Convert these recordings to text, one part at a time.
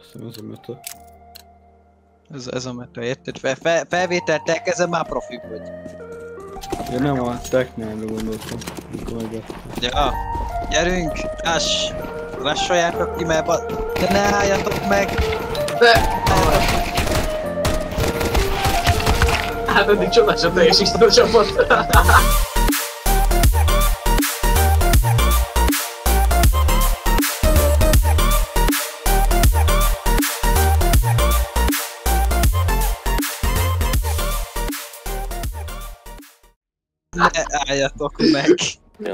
hiszem ez a meta. Ez a meta, érted? Felvételt elkezdem, már profi vagy. Ja nem a technálra gondoltam, mikor megvettem. Ja, gyerünk, lassoljátok ki, mert de ne álljatok meg! De! Hát eddig csodásan teljesített a csapat. Ne álljatok meg!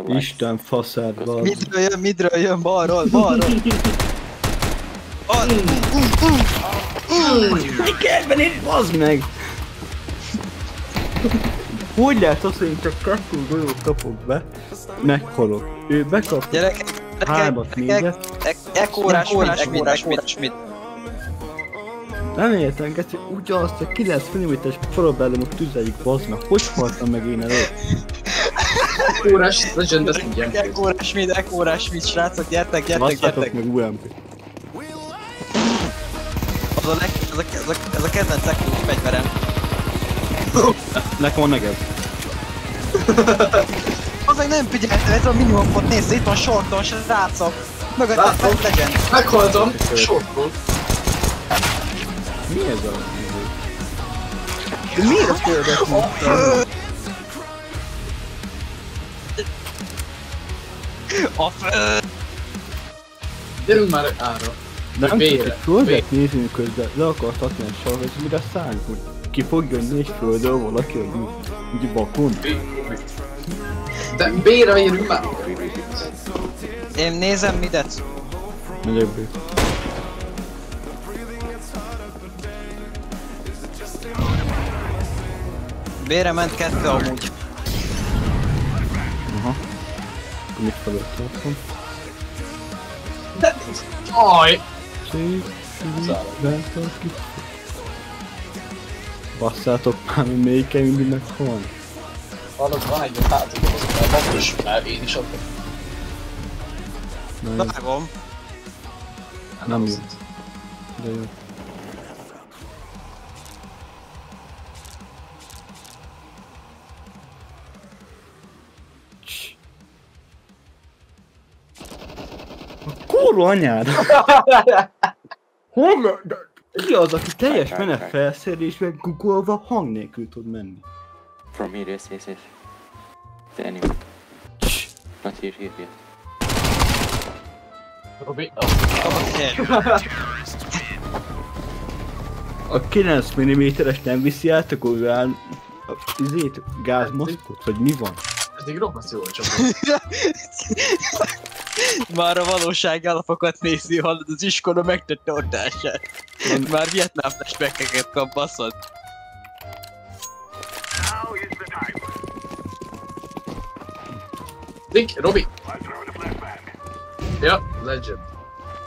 Isten faszád van. Midről jön, balról! Mi kell venni, bazd meg! Hogy lehet az, hogy én csak 2 golyót kapok be? Meghalok. Ő bekap. Gyerekek! 3-4-et. Ekórás, mit? Nem értem, Geci, ugyanazt a 9 mm-es parabellumot tüzeljük, bazd meg. Hogy haltam meg én elő? Ekórás, legend, ezt mindjárt. Ekórás mit, srácok, gyertek! Basszátok meg UMP. Ez a kedvenc legjobb fegyverem. Nekem a negev. Azok nem figyeltem, ez a minimumot nézd, itt van shorton, srácok. Mögöttem fent legyen. Meghaltam, shortból. Mi ez a... De miért a földet mondtam? A föld! Gyerünk már ára. Nem csak B-re. egy földet nézünk közben, le akart adni a sarkot, és mire szállunk, hogy ki fog jönni egy földről valaki, hogy vakon. De B-re érünk már. Én nézem midet. Megyek be. B-re ment 2 amúgy. Aha. Akkor mit felett tartom? De... Aj! Basszátok már, hogy melyiken mindig meghalni. Hallod, van egy hátul, az a babos, mert én is adom. Vágom. Nem jó. De jó. A kurva anyád! Hol? Ki az, aki teljes menet felszerelésben googolva hang nélkül tud menni? From here, yes. The enemy. Not here. Robi, A 9 mm-es nem viszi át a gólán gázmaszkot, vagy mi van? ez így rohadt jó a csapat. Már a valóság állapokat nézi, hallod, az iskola megtette ordását. Már Vietnám flashbackeket kap, baszod. Dick, Robi! Ja, legend.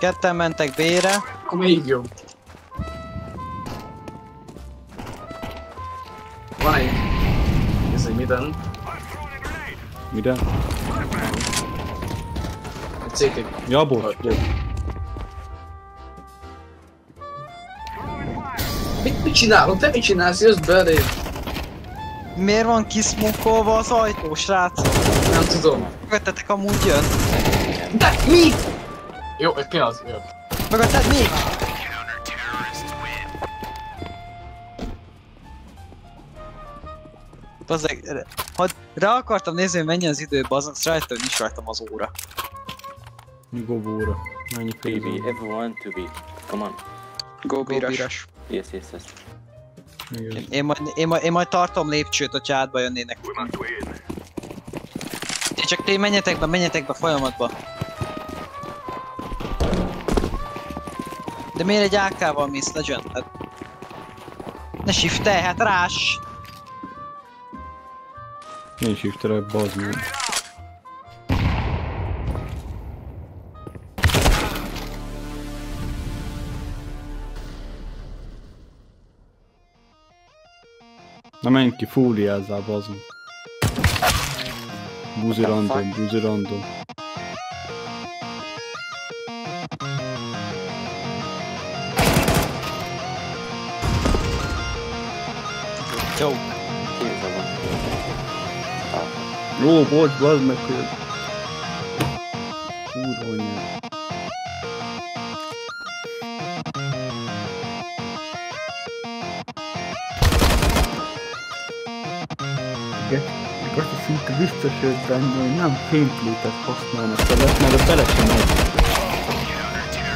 Ketten mentek B-re. Akkor még jobb. Van egy... Ez egy miden. Mire? Egy CT. Ja, bocs. Mit csinálod? Te mit csinálsz? Jössz belé? Miért van kiszmokolva az ajtó, srác? Nem tudom. Mögöttetek amúgy jön. De mi? Jó, egy pillanat, jó. Mögötted mi? Bazzeg, ha rá akartam nézni, hogy mennyi az idő, bazzeg, rajta, hogy nincs rajtam az óra. Mi gobóra? Mennyi B, pénz? everyone to B. Come on. Go bíras. Yes. Igen. Én majd tartom lépcsőt, hogyha átba jönnének. Ti menjetek be folyamatba. De miért egy AK-val mész, Legend? Hát... Ne shiftelj, hát rás! Nincs shiftere, bazd meg. Na menj ki, fúriázzál, bazd meg. Buzi random. Jó. Here's the one. Oh. Jó, bocs, bazd meg, hogy... Kurva anyád. Azt a szinte biztos jött benne, hogy nem gameplay-t használnak felett, mert a bele sem megy.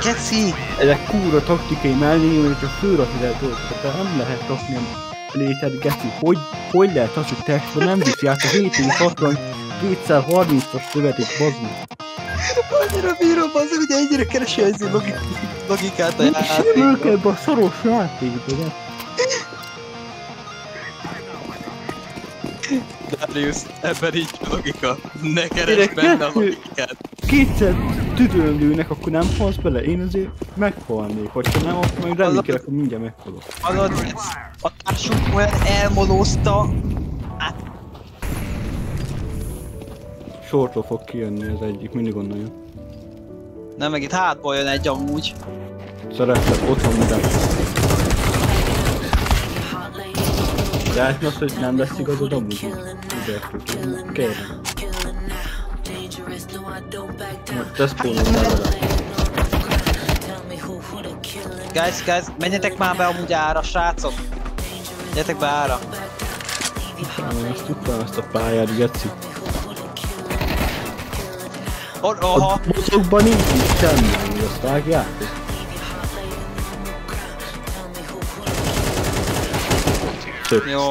Geci! Ezek kúra taktikai mellé, hogy csak fölrakni lehet dolgokat, de nem lehet rakni a létet, geci. Hogy lehet az, hogy textben nem viszi át a 760 230-as szövetet, bazd meg? Annyira bírom az, hogy ennyire keresi az logikát a játékban. Simül kell be a szaros játékba, de... Darius, ebben nincs logika. Ne keresd benne a logikát. Kétszer tüdőlőnek, akkor nem halsz bele? Én azért meghalnék, hogyha nem, akkor majd reménykedek, akkor mindjárt meghalok. Hallod, a társunk olyan elmolózta. Sortól fog kijönni az egyik, mindig onnan jön. Nem, meg itt hátból jön egy amúgy. Szeretlek, ott van minden. De hát azt, hogy nem lesz igazad amúgy. Kérem. Te szpóloltál vele. Guys, menjetek már be amúgy ára, srácok. Gyertek be ára. Ezt tudtam, ezt a pályát, geci. Oha. A bocokban nincs semmi, hogy azt vágjátok. Szép. Jó.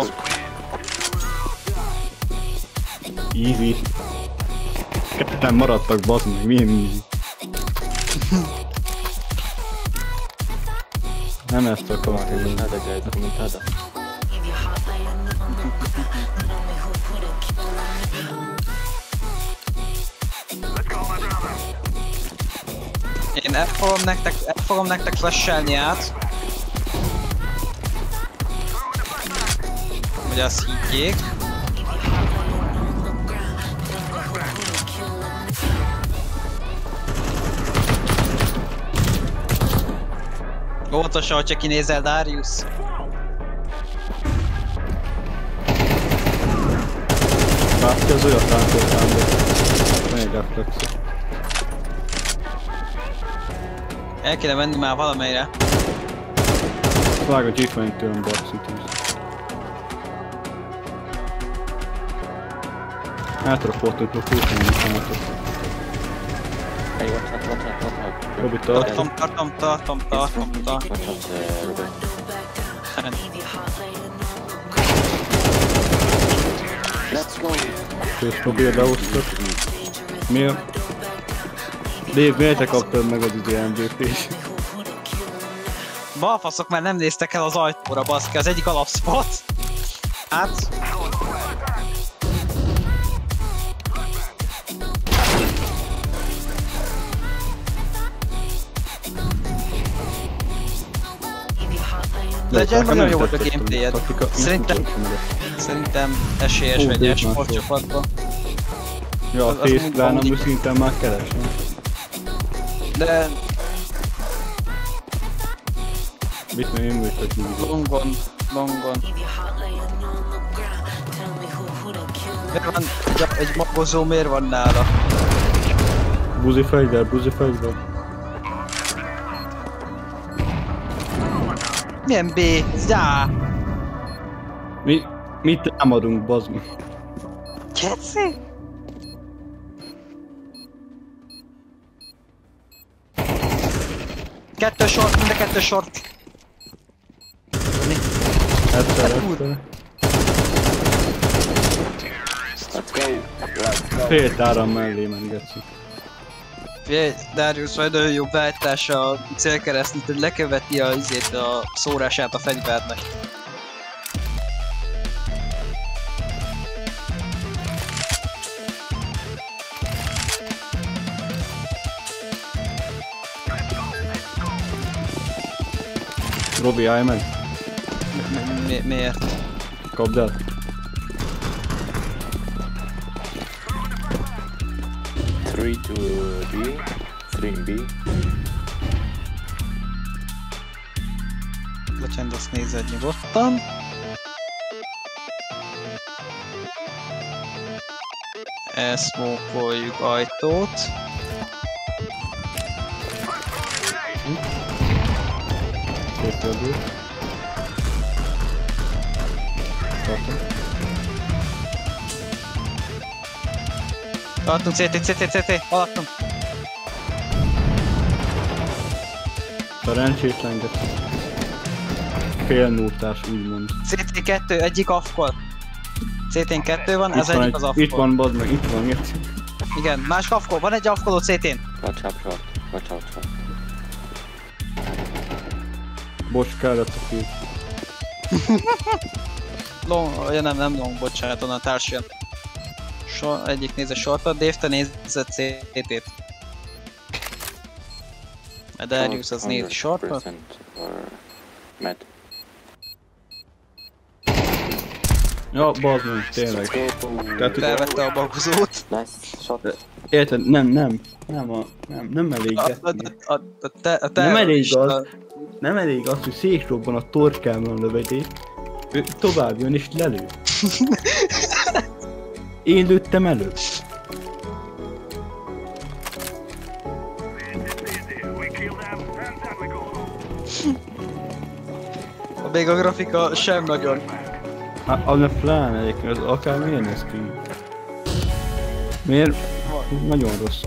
Easy. Ketten maradtak, bazd meg, milyen easy. Nem ezt akarok. Nada, guys, comentada. Én el fogom nektek flashelni át. Hogy azt higgyék. Óvatosan, hogyha kinézel, Darius. Látja az olyat látottál, de van egy reflexi. El kéne menni már valamelyre. Vág, hogy itt van egy tőlem barcit is. Eltrafoltunk a fúrtani szemetet. Hey, watch out. Robi, tart. Tartom. Watch out, Robert. Let's go. Kösz, Robi, beosztott. Miért? Dave, miért te kaptad meg az idő MVP-s? Balfaszok már nem néztek el az ajtóra, baszki, az egyik alapspot. Hát... Legyen nagyon jó volt a gameplayed. Szerintem esélyes vegyes sportcsapatban. Ja, a Faceplan amúgy szinten már keresem. De... Mit nem én vagyok mindig. Longon. Miért van egy magozó, miért van nála? Buzi fegyver. Milyen B? Zá! Mit támadunk, bazd meg? Keci? Kettő sort, mind a kettő sort. Egyszer. Let's go. Fél táram mellé ment, geci. Figyelj, Darius nagyon jó beállítás a célkeresztnyt, hogy leköveti a szórását a fegyvernek. Robi, állj meg! Miért? Kapd el! Three to B. 3 B. Bocsánat, azt nézed nyugodtan. Elszmókoljuk ajtót. Szétkörbül. Alattunk CT, alattunk. Szerencsétlenget. Félnúrtás, úgymond. CT2, egyik afkol. CT-n 2 van, ez egyik az afkol. Itt van, bazd meg, itt van, itt. Igen, másik afkol, van egy afkoló CT-n. Watch out short. Watch out short. Bocs, kellett a kill. Long, ja nem long, bocsánat, onnan társ jön. Egyik nézze shortot, Dave, te nézze CT-t. Darius az nézi shortot. Med. Ja, bazd meg, tényleg. Tehát, Felvette a bagozót. Nice shot. érted, nem elég nem elég az, hogy székrobban a torkában a lövedék, ő tovább jön és lelő. Én lőttem előtt. Még a grafika sem nagyon. Hát, az a pláne egyébként, az akár miért néz ki? Miért? Nagyon rossz.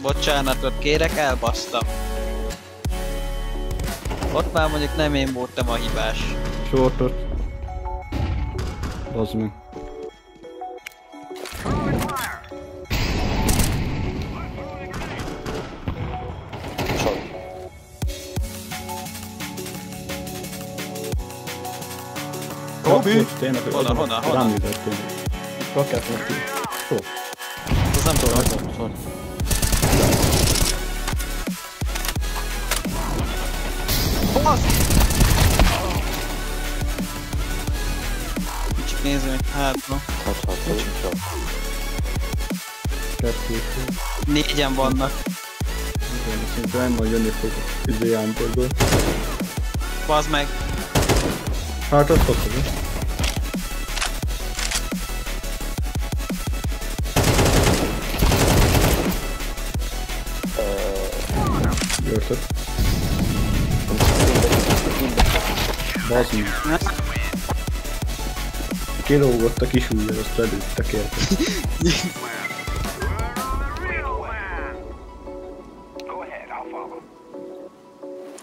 Bocsánatot kérek, elbasztam. Ott már mondjuk nem én voltam a hibás. Shortot. Bazd meg. Robi! Tényleg, Honnan? Rám jutott tényleg. Rakját most ki. Szó. Az nem tudom. Kicsit nézzük meg hátba. Kettő. Négyen vannak. Szerintem nem majd jönni fog a jámporből. Bazd meg. Hát azt fogod. Jöttök. Bazd meg. Kilógott a kis ujjal, azt lelőttek érte.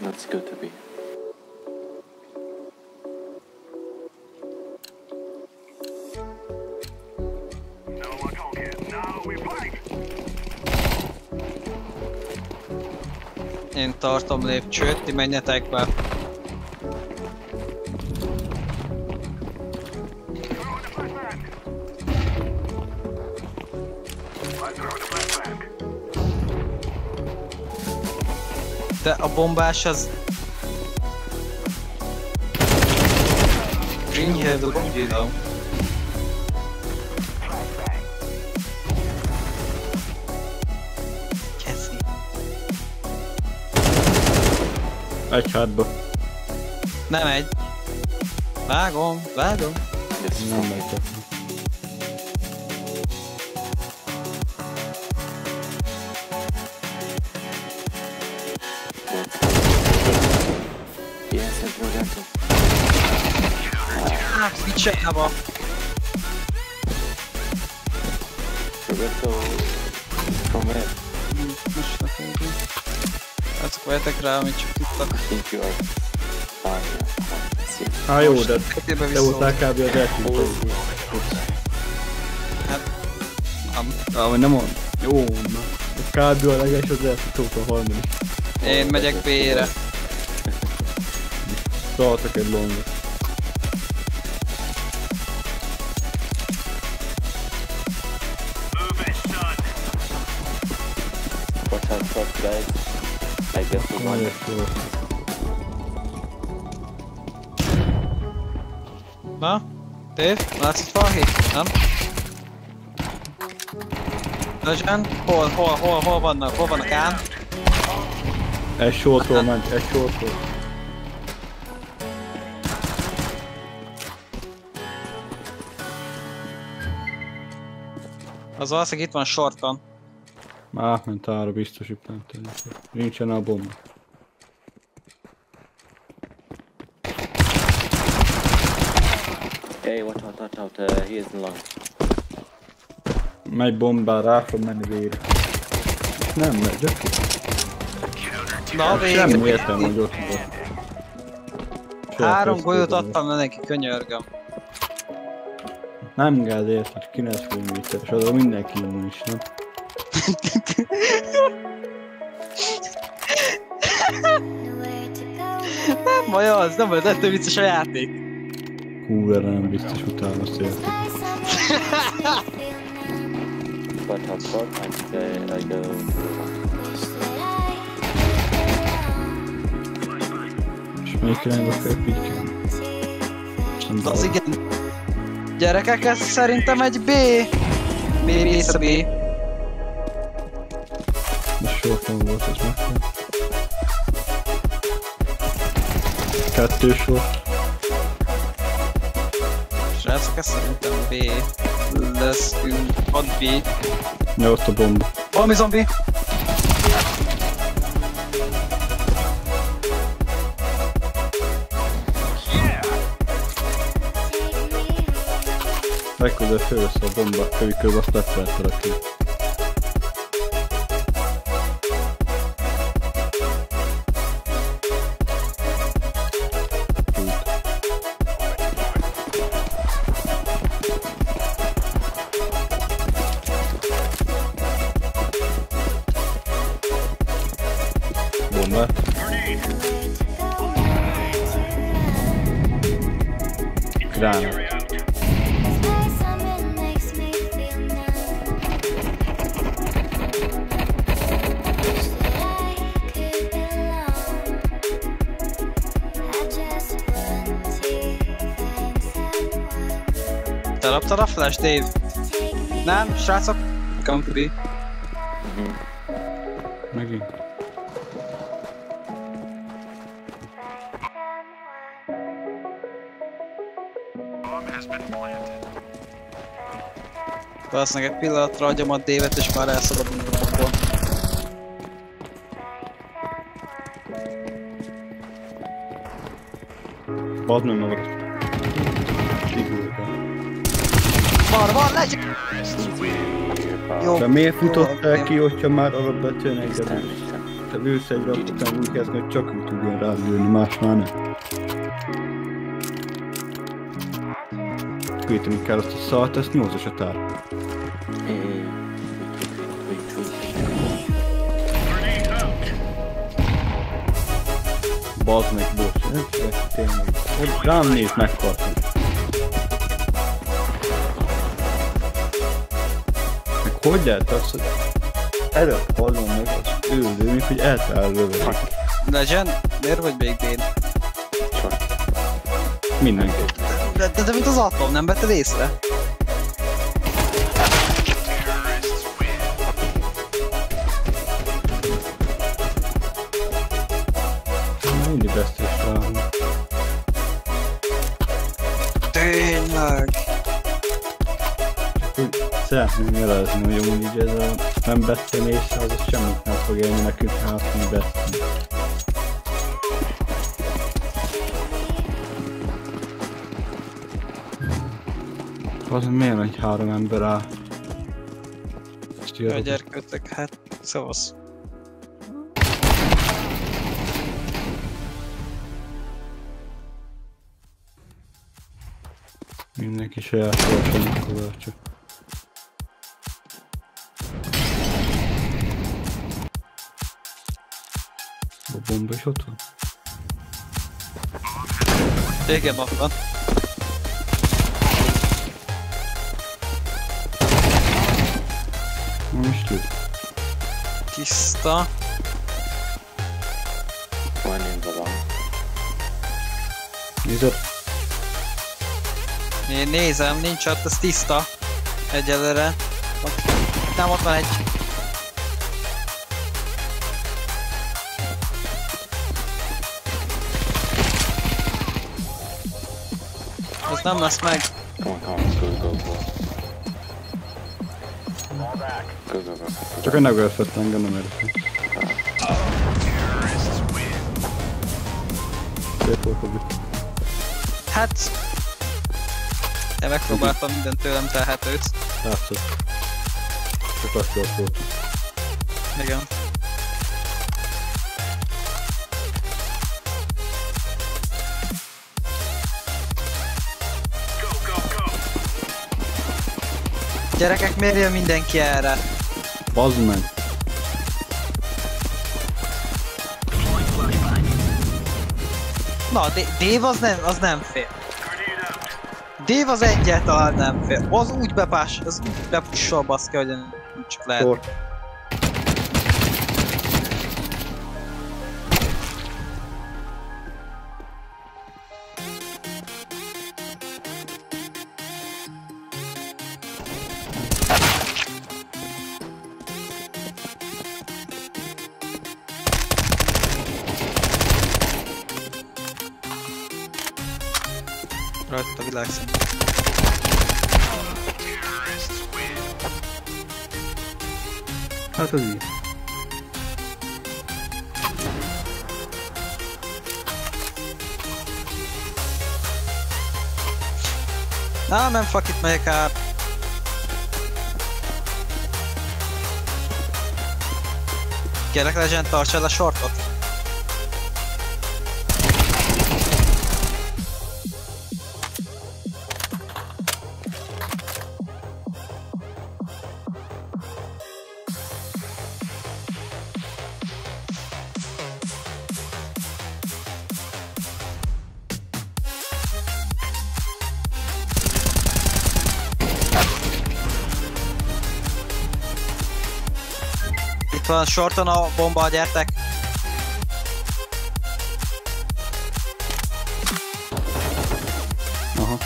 That's good to be. Én tartom lépcsőt, ti menjetek be. De a bombás az... Ringhe the bomb. Keszi. Egy hátba. Nem egy. Vágom. Nem megy csak. Yes, and Roberto. Picsába. Roberto from where? Most nekünk. Azok vehetek rá, amit csak tudtak. I think you are fine. Há jó, de Kettőbe te voltál kb. Az eltűntő. Nem. Nem mond. Jó, na. Kb. A leges az eltűntő a harmadik. Én megyek B-re. Találtak egy longot. Watch out short, guys. I guess we won. Nagyon jó. Na? Dave? Látsz itt valahit? Nem? Dazsán? Hol vannak? Hol vannak ám? Egy shortról ment, egy shortról. Az valószínűleg itt van shorton. Már átment arra biztos, hogy nincsen a bomba. Hey, watch out, he is in long. Megy bombára, rá fog menni végre. És nem megy, gyöki. Na végre. Semmi értelme, hogy ott volt. 3 golyót adtam le neki, könyörgöm. Nem gáz ért, hogy 90 méteres, azon mindenki immun is, nem? Nem baj az, nem baj, ettől vicces a játék. Kurvára nem biztos utána széltek. But up front, I go. És melyik irányba kell pikkelni? Az igen. Gyerekek, ez szerintem egy B. B része B. De sorban volt, az meg kell. 2 sor. Srácok, ez szerintem B. Leszünk, ad B. Ja, ott a bomba. Valami zombi. Legközelebb fölvesz a bomba, kövikőbb azt lepfeltel a ki. Bombát. Gránát. Te laptad a flash, Dave? Nem, srácok? Come to be. Megint. Valószínűleg egy pillanatra adjam a Dave-et és már elszabadulunk abból. Bazd meg magad. Sigulva. Van, legy! Jó. De miért futottál ki, hogyha már alapvetően engedett? Te bősz egy rap után úgy kezd, hogy csak úgy tudjon rálőni, más már nem. Küldteni kell azt a szart, ezt 8-as a tár. Bazd meg, bocs, nem szívek tényleg. Ott rám néz, meghaltam. Meg hogy lehet az, hogy előbb hallom meg az őrlő, mint hogy eltáll lövök. Legend? Miért vagy még B-n? Mindenki. De mint az atom, nem vetted észre? Mindig vesztés várom. Tényleg! Csak úgy szeretném jelezni, hogy amúgy így ez a nem beszélni észre, az semmit nem fog élni nekünk, ha azt mi beszélni. Az miért egy 3 ember áll? Jó gyerkőtök, hát szavasz. Mindenki saját sorsan akkor csak. A bomba is ott van? Igen, ott van. Nem is lőtt. Tiszta. One in the long. Nézd. Én nézem, nincs ott, az tiszta. Egyelőre. Nem, ott van egy. Az nem lesz meg. Come on, go. Csak ennek ölfett engem, nem értem. Szép volt, Robi. Hát... Én megpróbáltam minden tőlem telhetőt. Látszod. Csak azt jól volt. Igen. Gyerekek, miért jön mindenki erre? Bazd meg! Na, Dave az nem fél. Dave az egyáltalán nem fél. Az úgy bepussol baszki, hogy nem csak lehet. Short. Rajta a világszín. Hát az így. Nem fuck it, megyek át. Kérlek, Legend, tarts el a shortot. Itt van shorton a bomba, gyertek! Aha.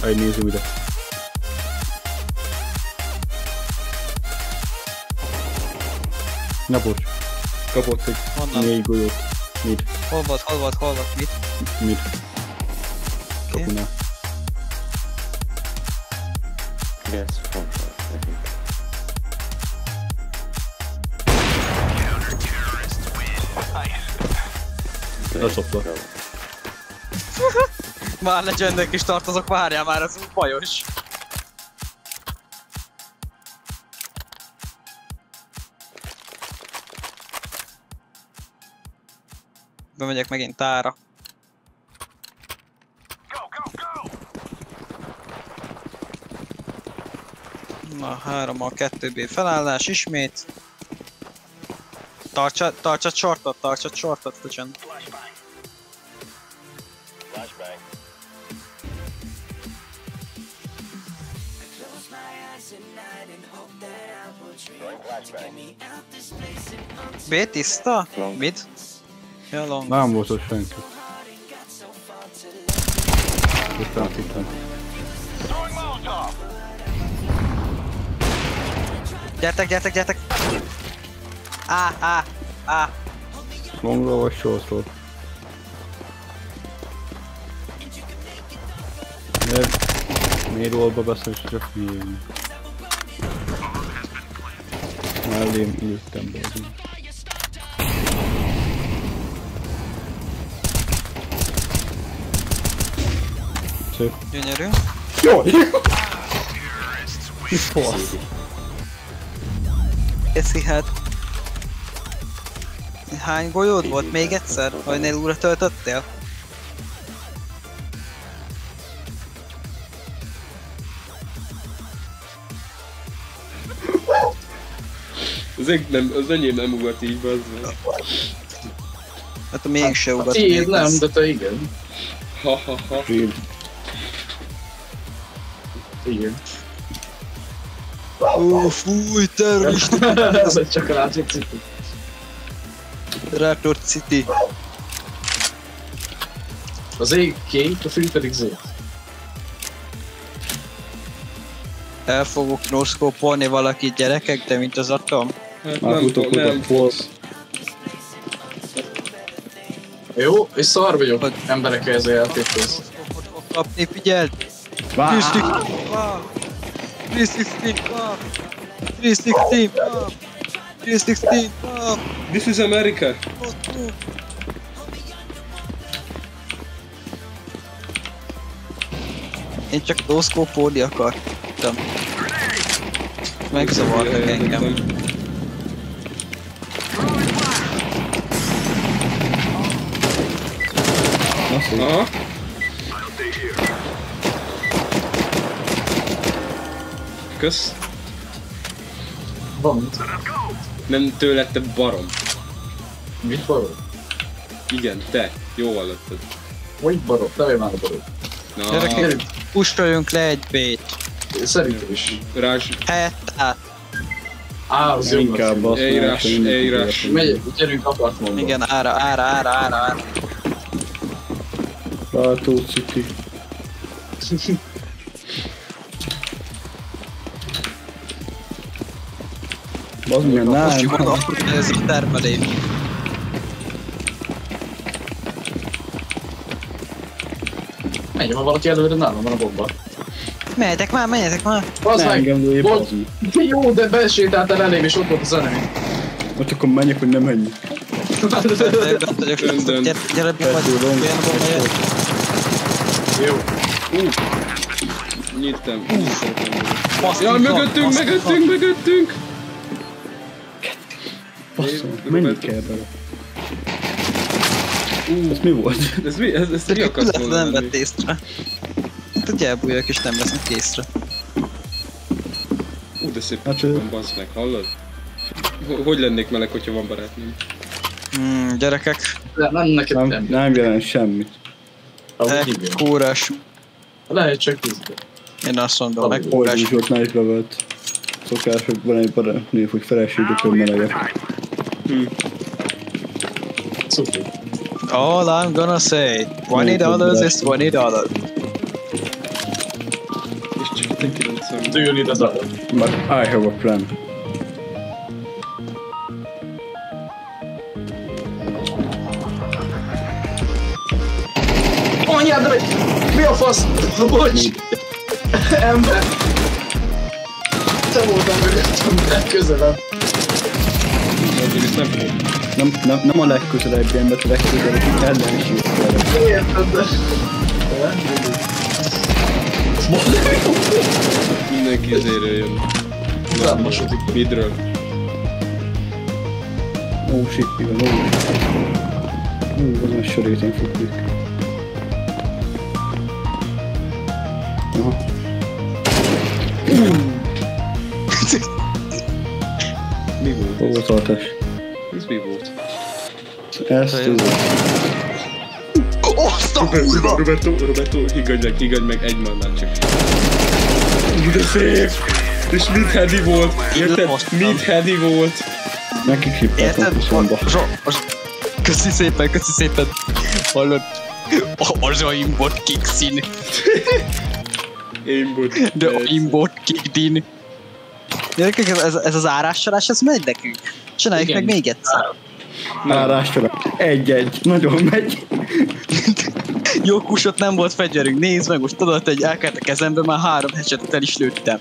Egy néző ide. Na bocs. Kapott egy Honnan? 4 golyót. Mid. Hol volt, mit? Mid. Oké. Kapunál. Yes, from short, I think. Leszopta. Már Legendnek is tartozok, várjál már, ez bajos. Bemegyek megint tára. Na, 3-mal 2B felállás ismét. Tartsad shortot, Legend. B tiszta? Mid? Ja, long. Nem volt ott senki. Itt. Gyertek! Longról vagy shortról? Miért rollba beszélsz, csak hülyén. Mellém ültem be az így. Szép. Gyönyörű. Jaj! Mi fasz? Eszi hát. Hány golyód volt még egyszer? Vagy nélúra töltöttél? Az enyém nem ugat így, bazzol. Hát mégse ugat. Tiéd nem, de te igen. Ha. Shield. Igen. Fúj, terrorista! Ez csak a Rátor City. Rátor City. Az ég kék, a fű pedig zöld. El fogok noszkópolni valakit, gyerekek, de mint az atom. Hát Már nem fogsz. Jó, és szar vagyok emberek ezzel játékhoz. Kapni, figyeld! 360! 316! 316! This is America! Én csak doszkópolni akartam. Megzavartak engem. Aha. Kösz. Van. Nem tőled, te barom. Mit barod? Igen, te. Jó hallottad. Hogy barod? Te vagy már a barod. Na, Gyerekek, pustoljunk le egy B-t. Szerintem is. rás, Hát, Á, az jó. Inkább azt eírás, eírás. Megy, gyerünk apartmanba. igen, ára. Látó ciki. Bazd meg, most nem. mondom, hogy ez a termelés. Menj, ha valaki előre nálam van a bomba. Menjetek már! Az Ne meg! engem lőj, Volt- bazd meg. Jó, de besétáltál elém és ott volt az enemy. Most akkor menjek, hogy nem menjek. Öndön. Gyere, olyan bomba jön. Jó. Nyittem. Basztunk, Ja, mögöttünk! Basszom, menjünk kell bele. Ez mi volt? Ez mi akarsz Nem mondani? vett észre. Hát ugye elbújjak és nem vesznek észre. De szép Hát, van, bassz meg, hallod? Hogy lennék meleg, hogyha van barátnőm? Gyerekek, Nem neked nem. Nem jelent semmit. Ahogy igen. kúrás. Lehet csak tízbe. Én azt mondom, meg Hogy kúrás. is ott nice levelt. Szokás, hogy van egy barátnő, hogy feleségükön melegek. Szuper. All I'm gonna say, $20 is $20. És csak itt 90. Do you need a dollar? But I have a plan. Anyád, de mi a fasz? Bocs! Ember! Te voltál mögöttem, de közelebb. Nem a legközelebbi ember, a legközelebbi ellenség. Érted, de... Mindenki ezért jön. Nem mosodik. Midről? Oh shit, mi van, az a söréten futjuk. Aha. Mi volt? Óvatartás. Ez mi volt? Ezt tudom. Azt a kurva! Roberto, higgadj meg egy mannát csak. De szép! És mit heady volt? Érted? Mit heady volt? Neki klippeltem Érted? viszonyba. Köszi szépen. Hallod? Az aimbot kicked in. Aimbot. De aimbot kicked in. Gyerekek, ez az áráscsalás, ez megy nekünk. Csináljuk Igen. meg még egyszer. Árásra. Egy-egy. Nagyon megy. Jó kusot nem volt fegyverünk, nézd meg, most tudod, hogy elkelt a kezembe, már 3 headshot-ot el is lőttem.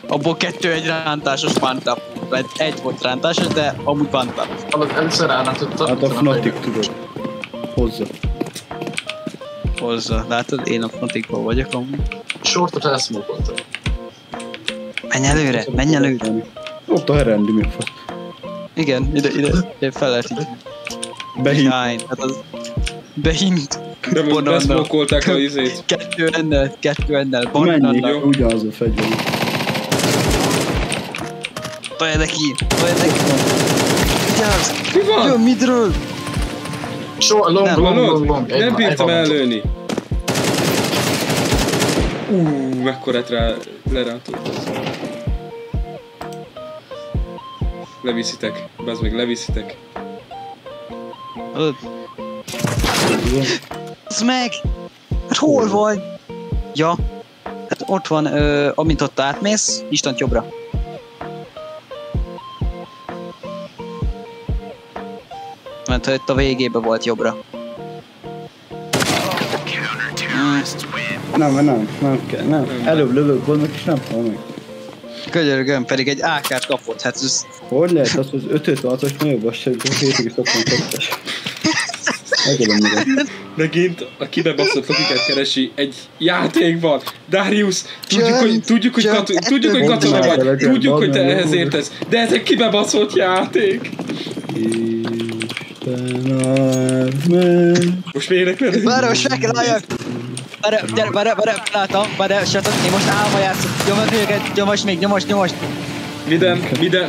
Abból 2 egy rántásos one-tap. Vagy 1 volt rántásos, de amúgy one-tap. Először állítottam. Hát a Fnatic tudod. Hozza. Látod, én a Fnaticból vagyok amúgy. Shortot elszmokoltam. Menj előre. Ott a herendi, mi a fasz. Igen, ide fel lehet így. Behív. Behind, hát az... Behind. De most Banana. beszmokolták a izét. 2 ennel. Menjék, Banana. ugyanaz a fegyver. Tolj neki. Vigyázz! Mi van? Jön midről! Nem, Long. Nem bírtam ellőni. Mekkorát lerátott. Leviszitek. Bazd meg, leviszitek. Az meg! Hát hol vagy? Ja. Hát ott van, amint ott átmész, instant jobbra. Mert ha itt a végébe volt jobbra. Nem kell, nem. Előbb lövök vannak és nem hal meg. Könyörgöm, pedig egy AK-t kapott, hát ez... Hogy lehet az, hogy 556-os nagyobb vasság, hogy 762-es? Megadom magad. Megint a kibebaszott logikát keresi egy játékban. Darius, tudjuk, hogy katona vagy, tudjuk, hogy te ehhez értesz, de ez egy kibebaszott játék. Isten áld meg. Most miért nem? Várj, most meg kell álljak! Várj, látom, srácok, én most állva játszok, nyomos.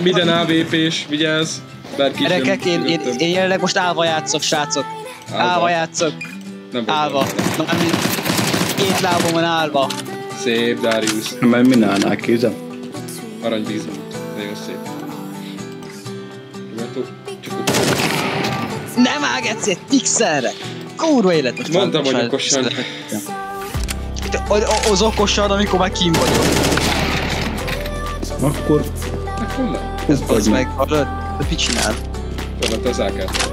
Minden AVP-s, vigyázz. Gyerekek, én jelenleg most állva játszok, srácok. Állva játszok. Állva. Két lábomon állva. Szép, Darius. Mert mi állnál kézem? Aranybízom. Nagyon szép. Nem ágetsz egy pixelre! Kurva élet most. Mondtam, hogy okosan. Az okosan, amikor már kín vagyok. Akkor Ez meg, hallod? De mit csinál? Tolvat az AK-t.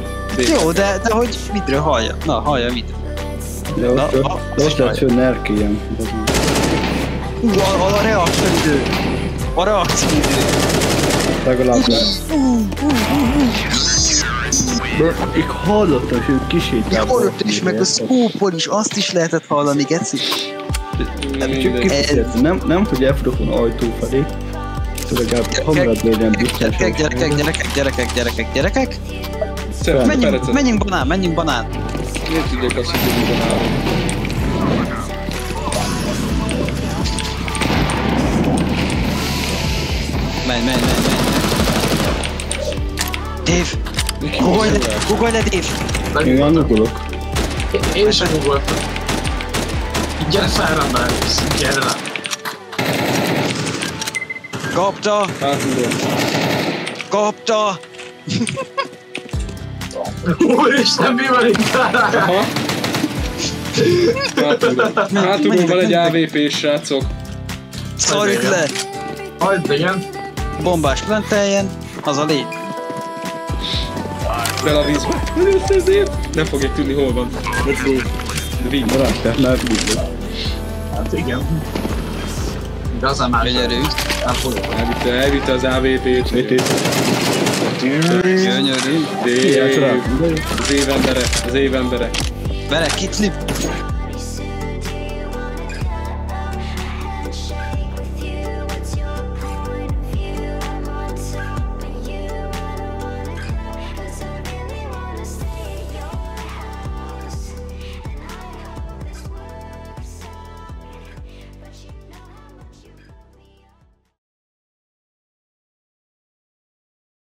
Jó, de hogy midről hallja? Na, hallja midről. de ott lehet, hogy nerkélyen. A reakcióidő. A reakcióidő. Legalább lesz. Én hallottam, hogy ők kisétáltak. Hallottam is, meg a scope-on is, azt is lehetett hallani, geci. Csak kifejezetten, nem hogy elfordulok volna ajtó felé. Legalább hamarabb legyen biztos. Gyerekek. Menjünk banán. Miért tudják azt, hogy mi banán? Menj. Dave! Gugolj le, Dave! Én anugolok. Én sem ugoltam. Gyere felra már, gyere le. Kapta! Kapta! Úristen, mi van itt? Aha. Hátulról van egy AVP-s, srácok. Szorjuk le! Hagyd, igen. Bombás planteljen, az a lét. Bele a vízbe. Nagyon szép. Nem fogják tudni, hol van. Let's go. Víz. Barátság, már bízlok. Hát igen. Igazán már. Gyönyörű. Elvitte az AVP-t. Gyönyörű. Az évembere. Vele, kickflip.